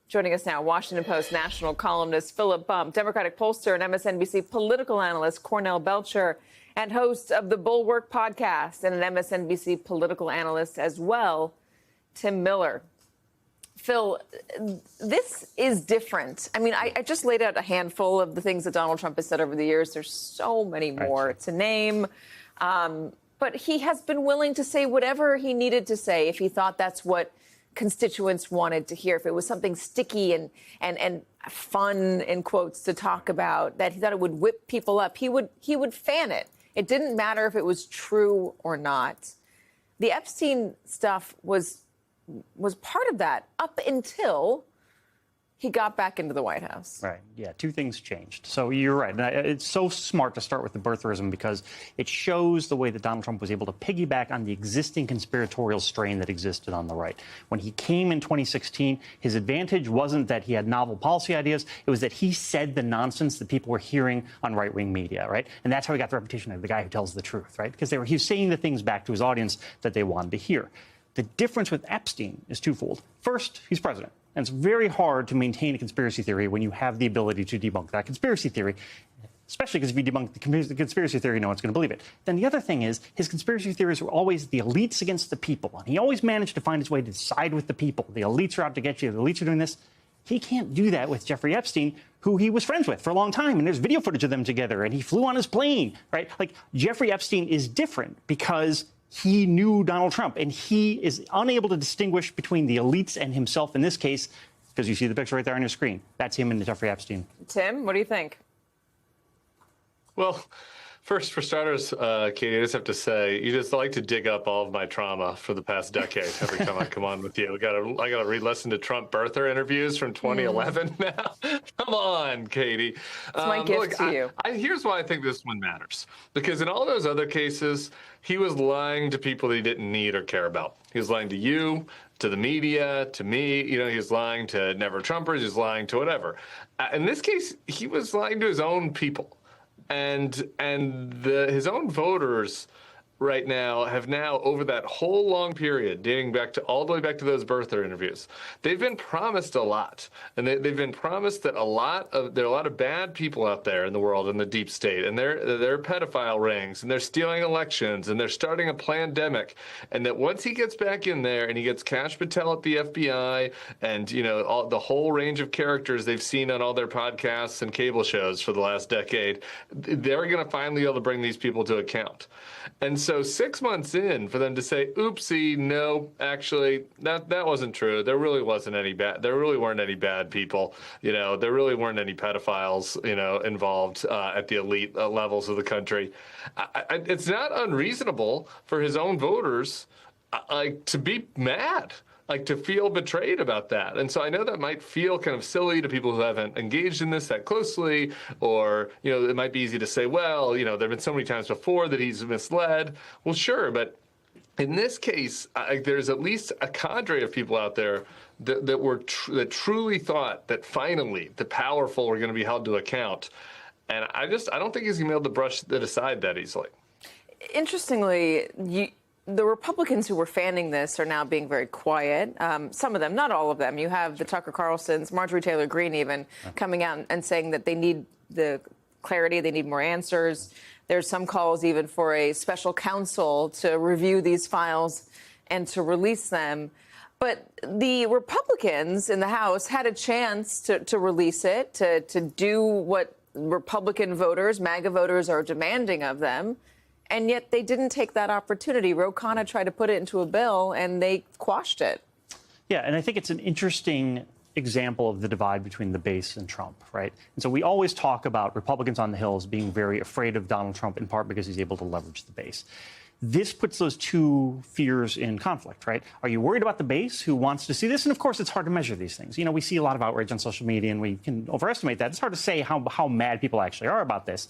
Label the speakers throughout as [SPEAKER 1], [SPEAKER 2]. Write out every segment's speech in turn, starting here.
[SPEAKER 1] Joining us now, Washington Post national columnist Philip Bump, Democratic pollster and MSNBC political analyst Cornell Belcher, and host of the Bulwark podcast and an MSNBC political analyst as well, Tim Miller. Phil, this is different. I mean, I just laid out a handful of the things that Donald Trump has said over the years. There's so many more to name. But he has been willing to say whatever he needed to say if he thought that's what constituents wanted to hear. If it was something sticky and fun, in quotes, to talk about, that he thought it would whip people up, he would fan it. It didn't matter if it was true or not. The Epstein stuff was part of that up until he got back into the White House.
[SPEAKER 2] Right. Yeah. Two things changed. So you're right. And it's so smart to start with the birtherism because it shows the way that Donald Trump was able to piggyback on the existing conspiratorial strain that existed on the right. When he came in 2016, his advantage wasn't that he had novel policy ideas. It was that he said the nonsense that people were hearing on right-wing media. Right. And that's how he got the reputation of the guy who tells the truth. Right. Because he was saying the things back to his audience that they wanted to hear. The difference with Epstein is twofold. First, he's president. And it's very hard to maintain a conspiracy theory when you have the ability to debunk that conspiracy theory, especially because if you debunk the conspiracy theory, no one's going to believe it. Then the other thing is his conspiracy theories were always the elites against the people. And he always managed to find his way to side with the people. The elites are out to get you. The elites are doing this. He can't do that with Jeffrey Epstein, who he was friends with for a long time. And there's video footage of them together. And he flew on his plane, right? Like, Jeffrey Epstein is different because he knew Donald Trump, and he is unable to distinguish between the elites and himself in this case, because you see the picture right there on your screen. That's him and Jeffrey Epstein.
[SPEAKER 1] Tim, what do you think?
[SPEAKER 3] Well, first, for starters, Katie, I just have to say, you just like to dig up all of my trauma for the past decade every time I come on with you. I gotta re-listen to Trump birther interviews from 2011 now. Come on, Katie.
[SPEAKER 1] It's my gift to you.
[SPEAKER 3] Here's why I think this one matters. Because in all those other cases, he was lying to people that he didn't need or care about. He was lying to you, to the media, to me. You know, he was lying to Never Trumpers. He was lying to whatever. In this case, he was lying to his own people. And his own voters right now have over that whole long period, dating back to all the way back to those birther interviews, they've been promised a lot. And they've been promised that there are a lot of bad people out there in the world, in the deep state, and they're pedophile rings, and they're stealing elections, and they're starting a pandemic. And that once he gets back in there and he gets Kash Patel at the FBI and, you know, the whole range of characters they've seen on all their podcasts and cable shows for the last decade, they're going to finally be able to bring these people to account. And so 6 months in, for them to say, oopsie, no, actually, that wasn't true. There really weren't any bad people. You know, there really weren't any pedophiles, you know, involved at the elite levels of the country. It's not unreasonable for his own voters to be mad, like to feel betrayed about that. And so I know that might feel kind of silly to people who haven't engaged in this that closely, or, you know, it might be easy to say, well, you know, there have been so many times before that he's misled. Well, sure, but in this case, there's at least a cadre of people out there that truly thought that finally the powerful were going to be held to account. And I don't think he's going to be able to brush that aside that easily.
[SPEAKER 1] Interestingly, the Republicans who were fanning this are now being very quiet. Some of them, not all of them. You have the Tucker Carlsons, Marjorie Taylor Greene even, coming out and saying that they need the clarity, they need more answers. There's some calls even for a special counsel to review these files and to release them. But the Republicans in the House had a chance to release it, to do what Republican voters, MAGA voters, are demanding of them. And yet they didn't take that opportunity. Ro Khanna tried to put it into a bill, and they quashed it.
[SPEAKER 2] Yeah, and I think it's an interesting example of the divide between the base and Trump, right? And so we always talk about Republicans on the Hill as being very afraid of Donald Trump, in part because he's able to leverage the base. This puts those two fears in conflict, right? Are you worried about the base who wants to see this? And of course, it's hard to measure these things. You know, we see a lot of outrage on social media, and we can overestimate that. It's hard to say how mad people actually are about this.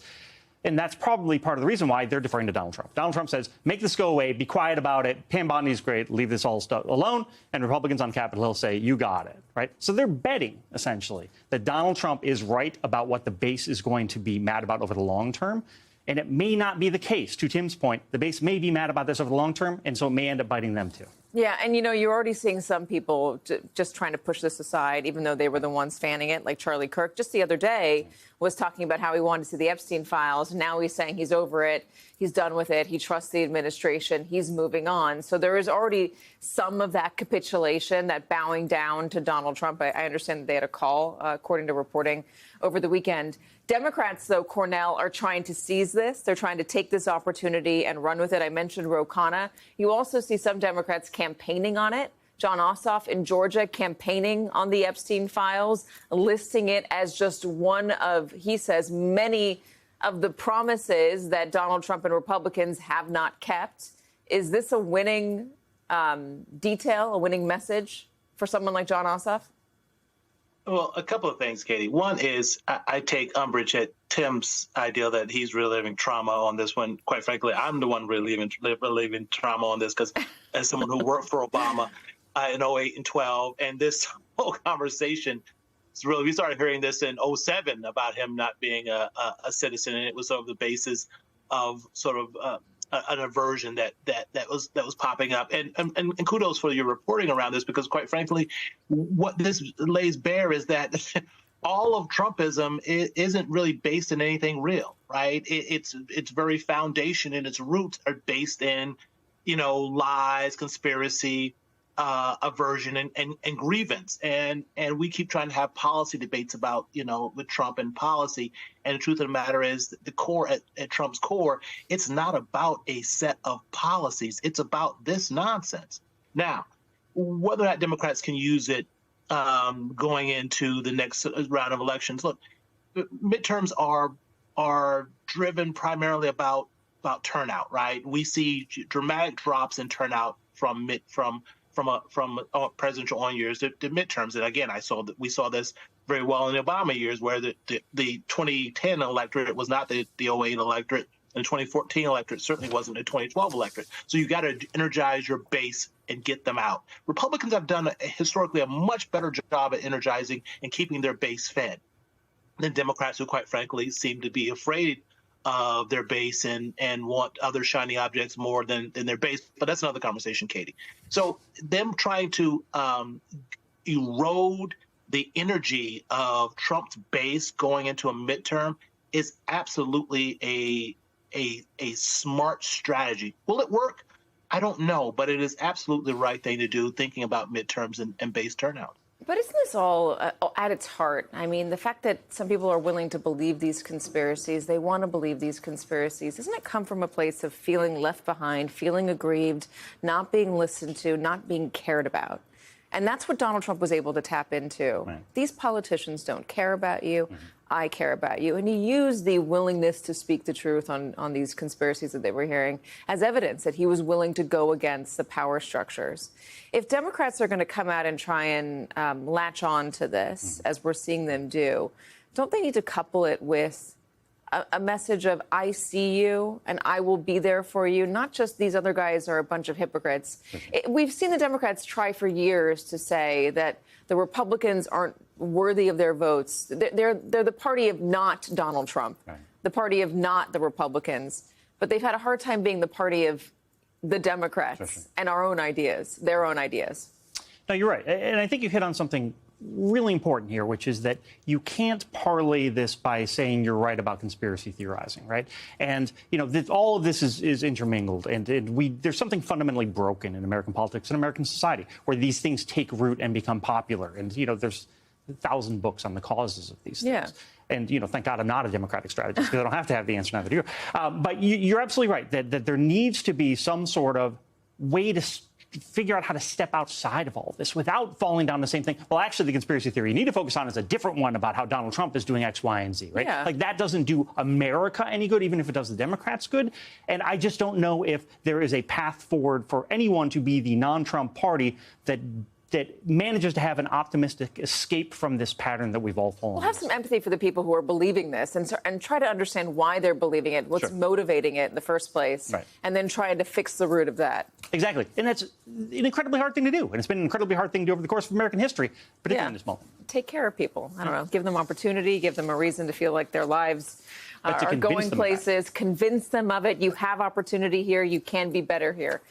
[SPEAKER 2] And that's probably part of the reason why they're deferring to Donald Trump. Donald Trump says, make this go away, be quiet about it. Pam Bondi's great, leave this all stuff alone. And Republicans on Capitol Hill say, you got it, right? So they're betting, essentially, that Donald Trump is right about what the base is going to be mad about over the long term. And it may not be the case. To Tim's point, the base may be mad about this over the long term, and so it may end up biting them, too.
[SPEAKER 1] Yeah, and you're already seeing some people just trying to push this aside, even though they were the ones fanning it, like Charlie Kirk. Just the other day was talking about how he wanted to see the Epstein files. Now he's saying he's over it. He's done with it. He trusts the administration. He's moving on. So there is already some of that capitulation, that bowing down to Donald Trump. I understand that they had a call, according to reporting over the weekend. Democrats, though, Cornell, are trying to seize this. They're trying to take this opportunity and run with it. I mentioned Ro Khanna. You also see some Democrats campaigning on it. Jon Ossoff in Georgia campaigning on the Epstein files, listing it as just one of, he says, many of the promises that Donald Trump and Republicans have not kept. Is this a winning detail, a winning message for someone like Jon Ossoff?
[SPEAKER 4] Well, a couple of things, Katie. One is I take umbrage at Tim's idea that he's reliving trauma on this one. Quite frankly, I'm the one reliving trauma on this because as someone who worked for Obama in 08 and 12, and this whole conversation is really, we started hearing this in 07 about him not being a citizen, and it was sort of the basis of sort of an aversion that was popping up, and kudos for your reporting around this, because quite frankly, what this lays bare is that all of Trumpism isn't really based in anything real, right? Its very foundation and its roots are based in, lies, conspiracy, aversion, and grievance, and we keep trying to have policy debates about with Trump and policy, and the truth of the matter is the core at Trump's core, it's not about a set of policies, it's about this nonsense. Now, whether or not Democrats can use it going into the next round of elections, look, midterms are driven primarily about turnout, right? We see dramatic drops in turnout from presidential on years to midterms. And again, we saw this very well in the Obama years, where the 2010 electorate was not the 08 electorate, and the 2014 electorate certainly wasn't the 2012 electorate. So you got to energize your base and get them out. Republicans have done historically a much better job at energizing and keeping their base fed than Democrats, who quite frankly seem to be afraid of their base and want other shiny objects more than their base. But that's another conversation, Katie. So them trying to erode the energy of Trump's base going into a midterm is absolutely a smart strategy. Will it work? I don't know, but it is absolutely the right thing to do, thinking about midterms and base turnout.
[SPEAKER 1] But isn't this all at its heart? I mean, the fact that some people are willing to believe these conspiracies, they want to believe these conspiracies, doesn't it come from a place of feeling left behind, feeling aggrieved, not being listened to, not being cared about? And that's what Donald Trump was able to tap into. Right. These politicians don't care about you. Mm-hmm. I care about you. And he used the willingness to speak the truth on these conspiracies that they were hearing as evidence that he was willing to go against the power structures. If Democrats are going to come out and try and latch on to this, as we're seeing them do, don't they need to couple it with a message of, I see you and I will be there for you, not just these other guys are a bunch of hypocrites. We've seen the Democrats try for years to say that the Republicans aren't worthy of their votes. They're the party of not Donald Trump, right. The party of not the Republicans. But they've had a hard time being the party of the Democrats and our own ideas, their own ideas.
[SPEAKER 2] No, you're right. And I think you hit on something really important here, which is that you can't parlay this by saying you're right about conspiracy theorizing, right? And, all of this is intermingled. And there's something fundamentally broken in American politics and American society where these things take root and become popular. And, there's 1,000 books on the causes of these things. Yeah. And, thank God I'm not a Democratic strategist because I don't have to have the answer, neither do you. But you're absolutely right that there needs to be some sort of way to figure out how to step outside of all this without falling down the same thing. Well, actually, the conspiracy theory you need to focus on is a different one about how Donald Trump is doing X, Y, and Z, right? Yeah. Like, that doesn't do America any good, even if it does the Democrats good. And I just don't know if there is a path forward for anyone to be the non-Trump party that manages to have an optimistic escape from this pattern that we've all fallen into.
[SPEAKER 1] We'll have some empathy for the people who are believing this and try to understand why they're believing it, what's motivating it in the first place, right. And then trying to fix the root of that.
[SPEAKER 2] Exactly. And that's an incredibly hard thing to do. And it's been an incredibly hard thing to do over the course of American history, particularly in this moment.
[SPEAKER 1] Take care of people. I don't know. Give them opportunity, give them a reason to feel like their lives are going places, convince them of it. You have opportunity here. You can be better here.